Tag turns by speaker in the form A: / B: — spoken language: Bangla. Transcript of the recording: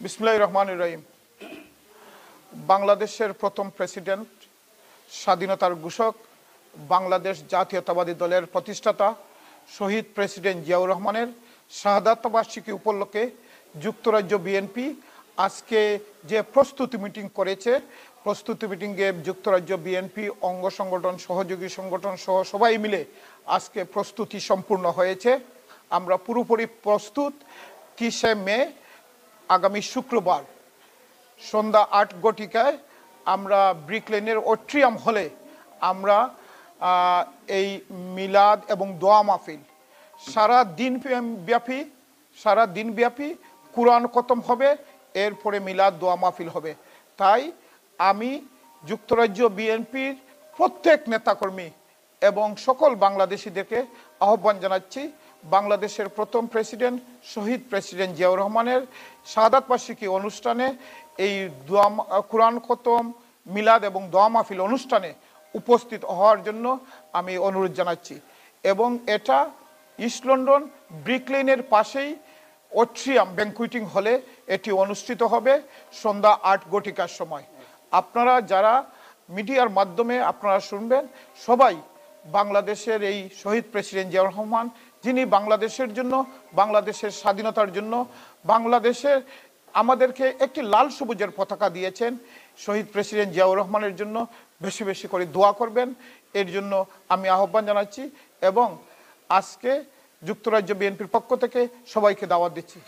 A: বিসমিল্লাহির রহমানির রহিম। বাংলাদেশের প্রথম প্রেসিডেন্ট, স্বাধীনতার ঘোষক, বাংলাদেশ জাতীয়তাবাদী দলের প্রতিষ্ঠাতা শহীদ প্রেসিডেন্ট জিয়াউর রহমানের শাহাদাত বার্ষিকী উপলক্ষে যুক্তরাজ্য বিএনপি আজকে যে প্রস্তুতি মিটিং করেছে, প্রস্তুতি মিটিংয়ে যুক্তরাজ্য বিএনপি অঙ্গ সংগঠন, সহযোগী সংগঠন সহ সবাই মিলে আজকে প্রস্তুতি সম্পূর্ণ হয়েছে। আমরা পুরোপুরি প্রস্তুত। 30শে মে আগামী শুক্রবার সন্ধ্যা 8 ঘটিকায় আমরা ব্রিক লেনের অট্রিয়াম হলে আমরা এই মিলাদ এবং দোয়া মাহফিল সারা দিনব্যাপী কুরআন খতম হবে, এরপরে মিলাদ দোয়া মাহফিল হবে। তাই আমি যুক্তরাজ্য বিএনপির প্রত্যেক নেতাকর্মী এবং সকল বাংলাদেশিদেরকে আহ্বান জানাচ্ছি, বাংলাদেশের প্রথম প্রেসিডেন্ট শহীদ প্রেসিডেন্ট জিয়াউর রহমানের শাহাদাত বার্ষিকী অনুষ্ঠানে এই কুরআন খতম, মিলাদ এবং দোয়া মাহফিল অনুষ্ঠানে উপস্থিত হওয়ার জন্য আমি অনুরোধ জানাচ্ছি। এবং এটা ইস্ট লন্ডন ব্রিক লেনের পাশেই অট্রিয়াম ব্যাংকুয়েটিং হলে এটি অনুষ্ঠিত হবে সন্ধ্যা 8 ঘটিকার সময়। আপনারা যারা মিডিয়ার মাধ্যমে আপনারা শুনবেন, সবাই বাংলাদেশের এই শহীদ প্রেসিডেন্ট জিয়াউর রহমান, যিনি বাংলাদেশের জন্য, বাংলাদেশের স্বাধীনতার জন্য, বাংলাদেশের আমাদেরকে একটি লাল সবুজের পতাকা দিয়েছেন, শহীদ প্রেসিডেন্ট জিয়াউর রহমানের জন্য বেশি বেশি করে দোয়া করবেন, এর জন্য আমি আহ্বান জানাচ্ছি। এবং আজকে যুক্তরাজ্য বিএনপির পক্ষ থেকে সবাইকে দাওয়াত দিচ্ছি।